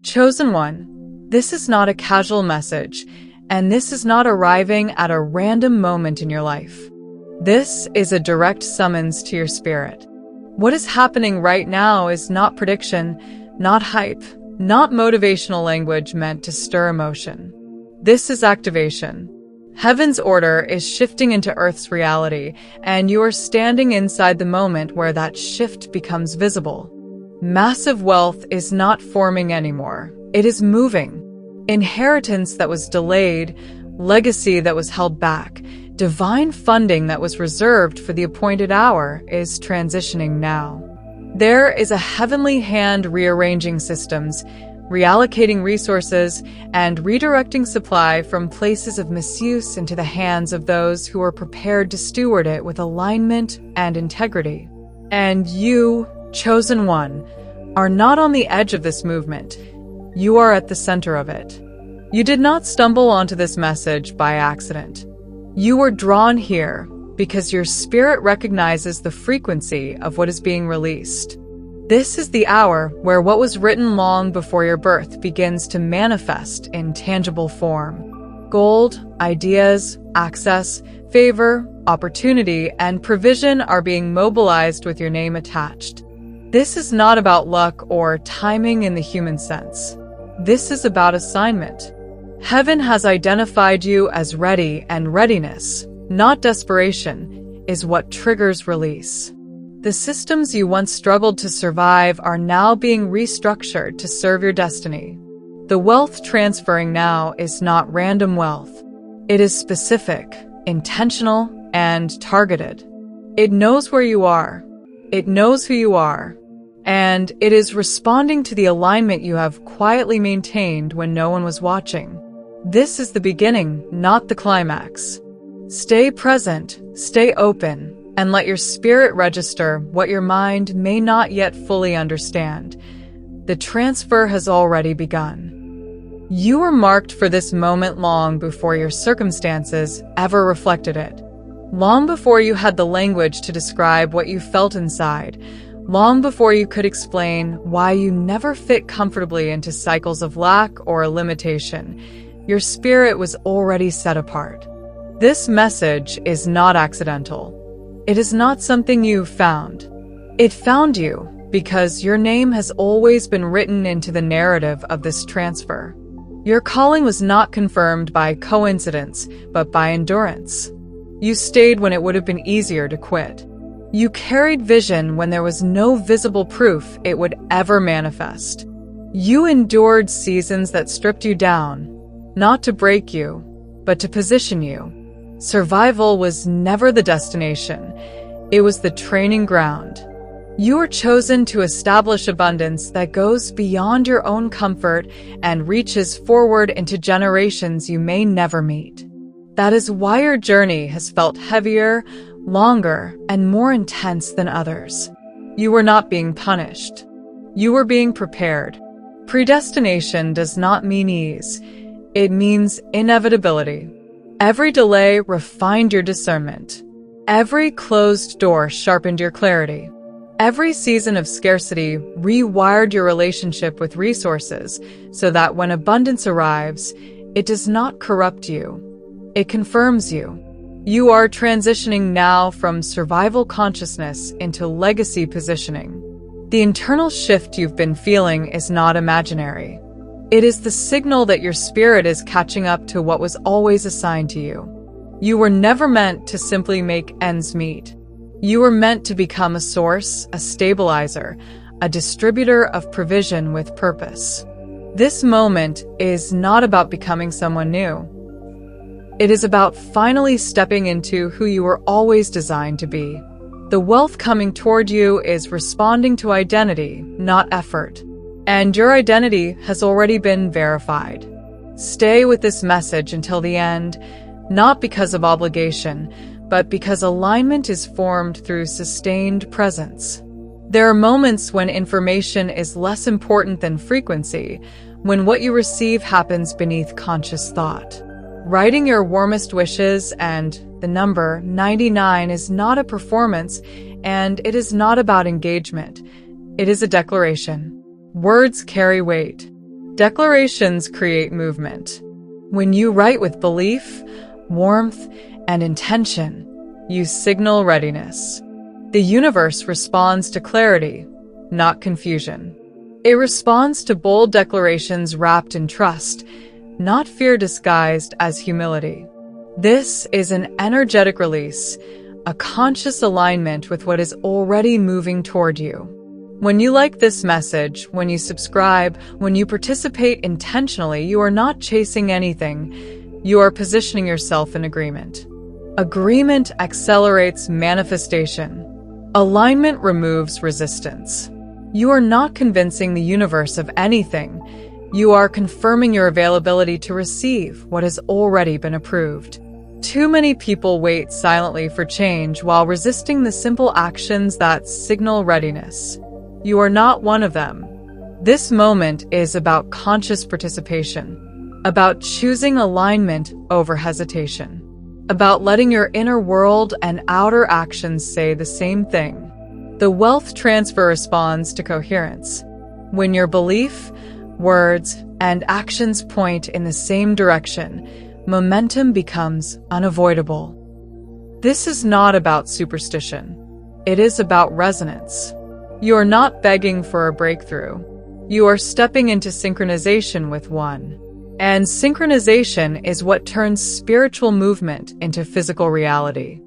Chosen one, this is not a casual message, and this is not arriving at a random moment in your life. This is a direct summons to your spirit. What is happening right now is not prediction, not hype, not motivational language meant to stir emotion. This is activation. Heaven's order is shifting into Earth's reality, and you are standing inside the moment where that shift becomes visible. Massive wealth is not forming anymore. It is moving. Inheritance that was delayed, legacy that was held back, divine funding that was reserved for the appointed hour is transitioning now. There is a heavenly hand rearranging systems, reallocating resources, and redirecting supply from places of misuse into the hands of those who are prepared to steward it with alignment and integrity. And you, chosen one, are not on the edge of this movement. You are at the center of it. You did not stumble onto this message by accident. You were drawn here because your spirit recognizes the frequency of what is being released. This is the hour where what was written long before your birth begins to manifest in tangible form. Gold, ideas, access, favor, opportunity, and provision are being mobilized with your name attached. This is not about luck or timing in the human sense. This is about assignment. Heaven has identified you as ready, and readiness, not desperation, is what triggers release. The systems you once struggled to survive are now being restructured to serve your destiny. The wealth transferring now is not random wealth. It is specific, intentional, and targeted. It knows where you are. It knows who you are. And it is responding to the alignment you have quietly maintained when no one was watching. This is the beginning, not the climax. Stay present, stay open, and let your spirit register what your mind may not yet fully understand. The transfer has already begun. You were marked for this moment long before your circumstances ever reflected it. Long before you had the language to describe what you felt inside. Long before you could explain why you never fit comfortably into cycles of lack or limitation. Your spirit was already set apart. This message is not accidental. It is not something you found. It found you because your name has always been written into the narrative of this transfer. Your calling was not confirmed by coincidence, but by endurance. You stayed when it would have been easier to quit. You carried vision when there was no visible proof it would ever manifest. You endured seasons that stripped you down, not to break you, but to position you. Survival was never the destination. It was the training ground. You were chosen to establish abundance that goes beyond your own comfort and reaches forward into generations you may never meet. That is why your journey has felt heavier, longer, and more intense than others. You were not being punished. You were being prepared. Predestination does not mean ease. It means inevitability. Every delay refined your discernment. Every closed door sharpened your clarity. Every season of scarcity rewired your relationship with resources so that when abundance arrives, it does not corrupt you. It confirms you. You are transitioning now from survival consciousness into legacy positioning. The internal shift you've been feeling is not imaginary. It is the signal that your spirit is catching up to what was always assigned to you. You were never meant to simply make ends meet. You were meant to become a source, a stabilizer, a distributor of provision with purpose. This moment is not about becoming someone new. It is about finally stepping into who you were always designed to be. The wealth coming toward you is responding to identity, not effort. And your identity has already been verified. Stay with this message until the end, not because of obligation, but because alignment is formed through sustained presence. There are moments when information is less important than frequency, when what you receive happens beneath conscious thought. Writing your warmest wishes and the number 99 is not a performance, and it is not about engagement. It is a declaration. Words carry weight. Declarations create movement. When you write with belief, warmth, and intention, you signal readiness. The universe responds to clarity, not confusion. It responds to bold declarations wrapped in trust, not fear disguised as humility. This is an energetic release, a conscious alignment with what is already moving toward you. When you like this message, when you subscribe, when you participate intentionally, you are not chasing anything. You are positioning yourself in agreement. Agreement accelerates manifestation. Alignment removes resistance. You are not convincing the universe of anything. You are confirming your availability to receive what has already been approved. Too many people wait silently for change while resisting the simple actions that signal readiness. You are not one of them. This moment is about conscious participation, about choosing alignment over hesitation, about letting your inner world and outer actions say the same thing. The wealth transfer responds to coherence. When your belief, words, and actions point in the same direction, momentum becomes unavoidable. This is not about superstition. It is about resonance. You are not begging for a breakthrough. You are stepping into synchronization with one. And synchronization is what turns spiritual movement into physical reality.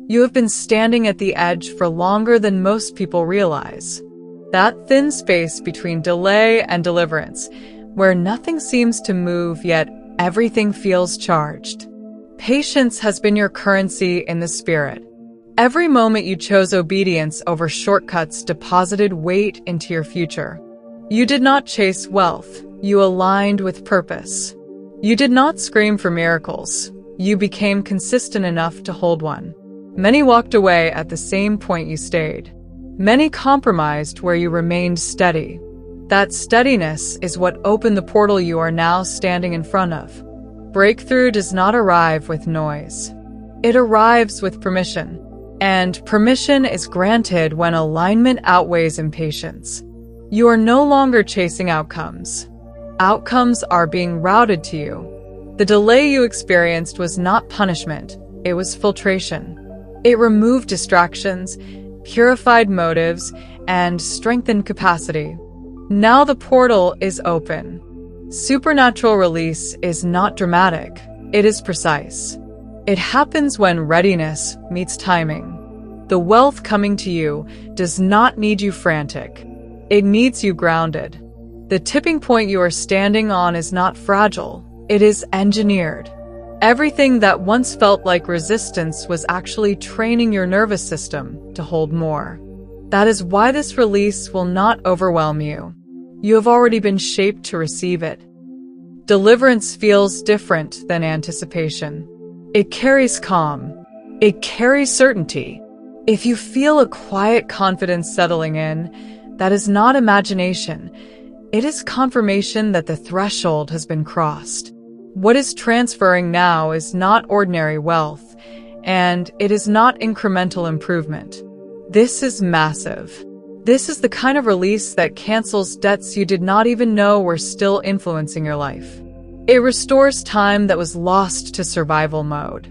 You have been standing at the edge for longer than most people realize. That thin space between delay and deliverance, where nothing seems to move yet everything feels charged. Patience has been your currency in the spirit. Every moment you chose obedience over shortcuts deposited weight into your future. You did not chase wealth. You aligned with purpose. You did not scream for miracles. You became consistent enough to hold one. Many walked away at the same point you stayed. Many compromised where you remained steady. That steadiness is what opened the portal you are now standing in front of. Breakthrough does not arrive with noise. It arrives with permission. And permission is granted when alignment outweighs impatience. You are no longer chasing outcomes. Outcomes are being routed to you. The delay you experienced was not punishment. It was filtration. It removed distractions, purified motives, and strengthened capacity. Now the portal is open. Supernatural release is not dramatic. It is precise. It happens when readiness meets timing. The wealth coming to you does not need you frantic. It needs you grounded. The tipping point you are standing on is not fragile. It is engineered. Everything that once felt like resistance was actually training your nervous system to hold more. That is why this release will not overwhelm you. You have already been shaped to receive it. Deliverance feels different than anticipation. It carries calm. It carries certainty. If you feel a quiet confidence settling in, that is not imagination. It is confirmation that the threshold has been crossed. What is transferring now is not ordinary wealth, and it is not incremental improvement. This is massive. This is the kind of release that cancels debts you did not even know were still influencing your life. It restores time that was lost to survival mode.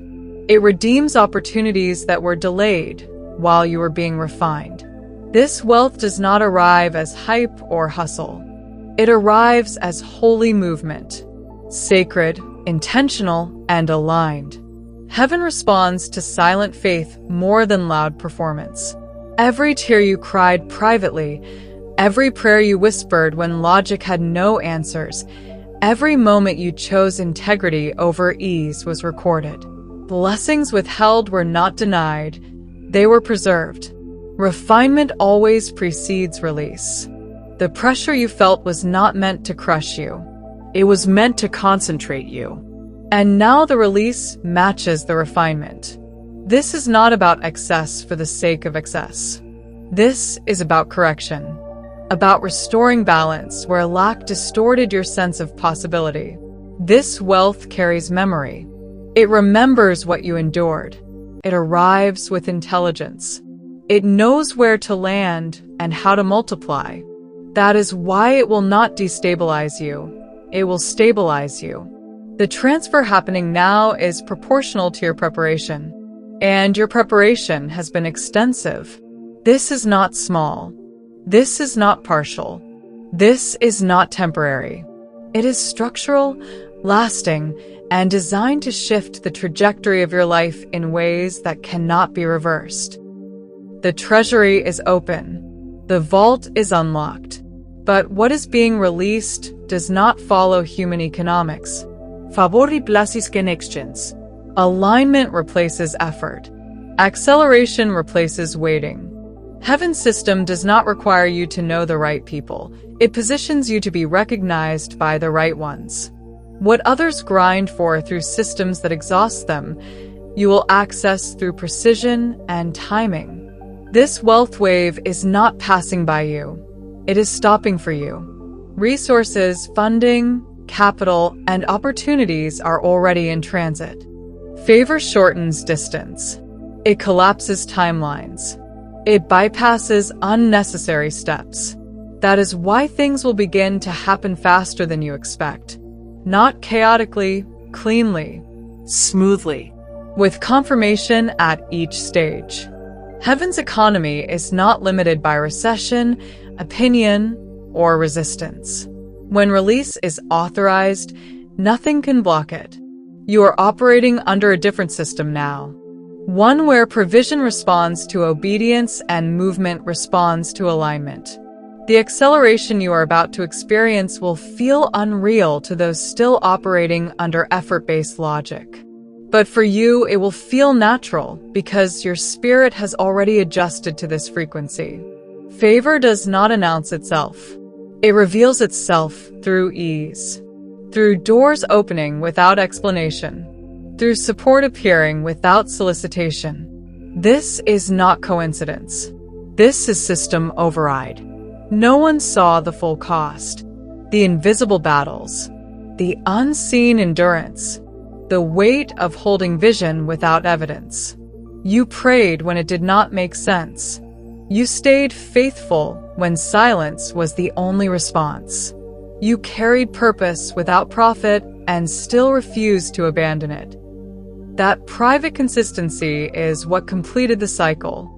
It redeems opportunities that were delayed while you were being refined. This wealth does not arrive as hype or hustle. It arrives as holy movement. Sacred, intentional, and aligned. Heaven responds to silent faith more than loud performance. Every tear you cried privately, every prayer you whispered when logic had no answers, every moment you chose integrity over ease was recorded. Blessings withheld were not denied, they were preserved. Refinement always precedes release. The pressure you felt was not meant to crush you. It was meant to concentrate you. And now the release matches the refinement. This is not about excess for the sake of excess. This is about correction. About restoring balance where lack distorted your sense of possibility. This wealth carries memory. It remembers what you endured. It arrives with intelligence. It knows where to land and how to multiply. That is why it will not destabilize you. it will stabilize you. The transfer happening now is proportional to your preparation, and your preparation has been extensive. This is not small. This is not partial. This is not temporary. It is structural, lasting, and designed to shift the trajectory of your life in ways that cannot be reversed. The treasury is open. The vault is unlocked. But what is being released does not follow human economics. Favor replaces connections. Alignment replaces effort. Acceleration replaces waiting. Heaven's system does not require you to know the right people. It positions you to be recognized by the right ones. What others grind for through systems that exhaust them, you will access through precision and timing. This wealth wave is not passing by you. It is stopping for you. Resources, funding, capital, and opportunities are already in transit. Favor shortens distance. It collapses timelines. It bypasses unnecessary steps. That is why things will begin to happen faster than you expect. Not chaotically, cleanly, smoothly, with confirmation at each stage. Heaven's economy is not limited by recession, opinion, or resistance. When release is authorized, nothing can block it. You are operating under a different system now. One where provision responds to obedience and movement responds to alignment. The acceleration you are about to experience will feel unreal to those still operating under effort-based logic. But for you, it will feel natural because your spirit has already adjusted to this frequency. Favor does not announce itself. It reveals itself through ease, through doors opening without explanation, through support appearing without solicitation. This is not coincidence. This is system override. No one saw the full cost, the invisible battles, the unseen endurance, the weight of holding vision without evidence. You prayed when it did not make sense. You stayed faithful when silence was the only response. You carried purpose without profit and still refused to abandon it. That private consistency is what completed the cycle.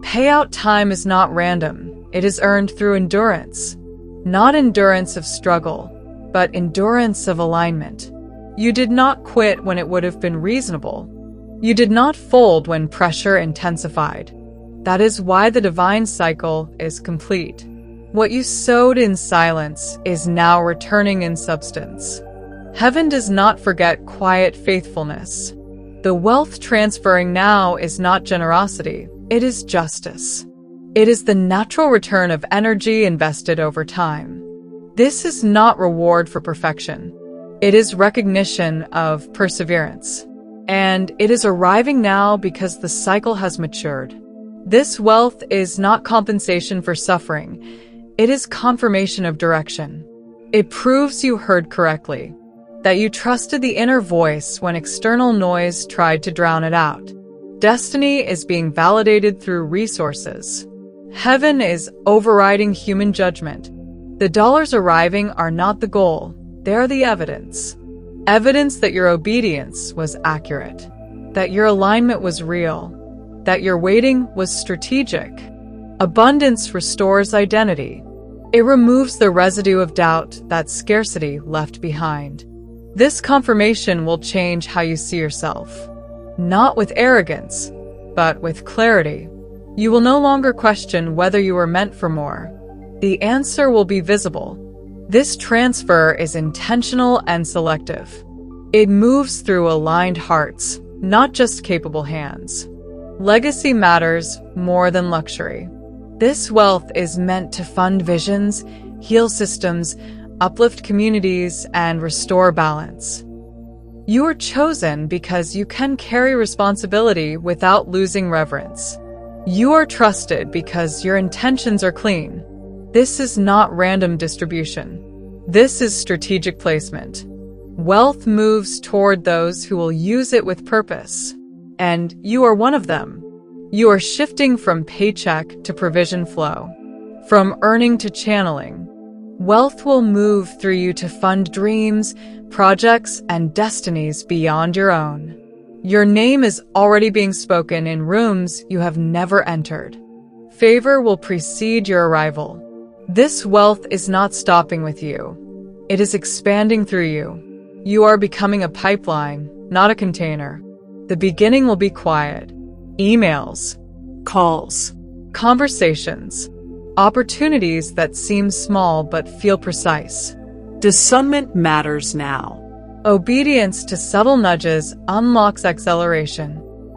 Payout time is not random. It is earned through endurance. Not endurance of struggle, but endurance of alignment. You did not quit when it would have been reasonable. You did not fold when pressure intensified. That is why the divine cycle is complete. What you sowed in silence is now returning in substance. Heaven does not forget quiet faithfulness. The wealth transferring now is not generosity, it is justice. It is the natural return of energy invested over time. This is not reward for perfection. It is recognition of perseverance. And it is arriving now because the cycle has matured. This wealth is not compensation for suffering. It is confirmation of direction. It proves you heard correctly, that you trusted the inner voice when external noise tried to drown it out. Destiny is being validated through resources. Heaven is overriding human judgment. The dollars arriving are not the goal. They are the evidence. Evidence that your obedience was accurate, that your alignment was real, that your waiting was strategic. Abundance restores identity. It removes the residue of doubt that scarcity left behind. This confirmation will change how you see yourself. Not with arrogance, but with clarity. You will no longer question whether you were meant for more. The answer will be visible. This transfer is intentional and selective. It moves through aligned hearts, not just capable hands. Legacy matters more than luxury. This wealth is meant to fund visions, heal systems, uplift communities, and restore balance. You are chosen because you can carry responsibility without losing reverence. You are trusted because your intentions are clean. This is not random distribution. This is strategic placement. Wealth moves toward those who will use it with purpose. And you are one of them. You are shifting from paycheck to provision flow, from earning to channeling. Wealth will move through you to fund dreams, projects, and destinies beyond your own. Your name is already being spoken in rooms you have never entered. Favor will precede your arrival. This wealth is not stopping with you. It is expanding through you. You are becoming a pipeline, not a container. The beginning will be quiet. Emails, calls, conversations, opportunities that seem small but feel precise. Discernment matters now. Obedience to subtle nudges unlocks acceleration.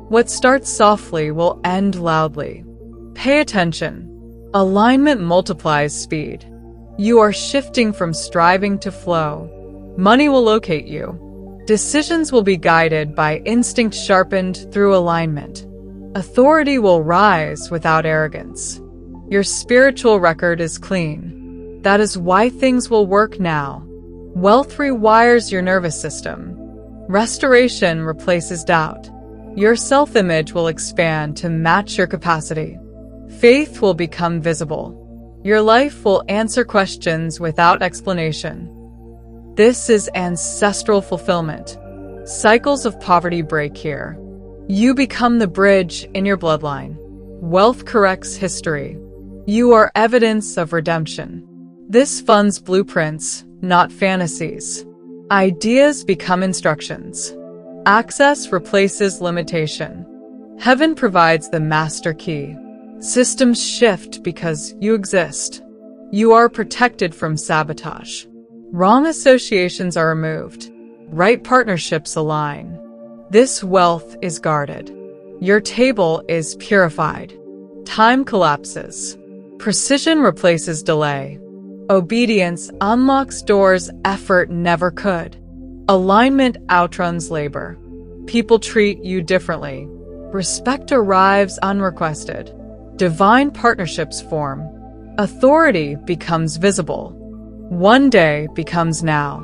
What starts softly will end loudly. Pay attention. Alignment multiplies speed. You are shifting from striving to flow. Money will locate you. Decisions will be guided by instinct sharpened through alignment. Authority will rise without arrogance. Your spiritual record is clean. That is why things will work now. Wealth rewires your nervous system. Restoration replaces doubt. Your self-image will expand to match your capacity. Faith will become visible. Your life will answer questions without explanation. This is ancestral fulfillment. Cycles of poverty break here. You become the bridge in your bloodline. Wealth corrects history. You are evidence of redemption. This funds blueprints, not fantasies. Ideas become instructions. Access replaces limitation. Heaven provides the master key. Systems shift because you exist. You are protected from sabotage. Wrong associations are removed. Right partnerships align. This wealth is guarded. Your table is purified. Time collapses. Precision replaces delay. Obedience unlocks doors effort never could. Alignment outruns labor. People treat you differently. Respect arrives unrequested. Divine partnerships form. Authority becomes visible. One day becomes now.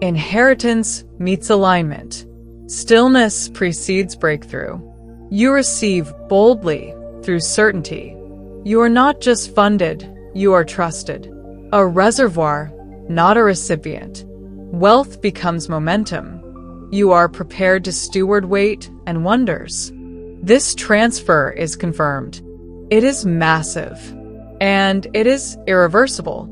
Inheritance meets alignment. Stillness precedes breakthrough. You receive boldly through certainty. You are not just funded, you are trusted. A reservoir, not a recipient. Wealth becomes momentum. You are prepared to steward weight and wonders. This transfer is confirmed. It is massive, and it is irreversible.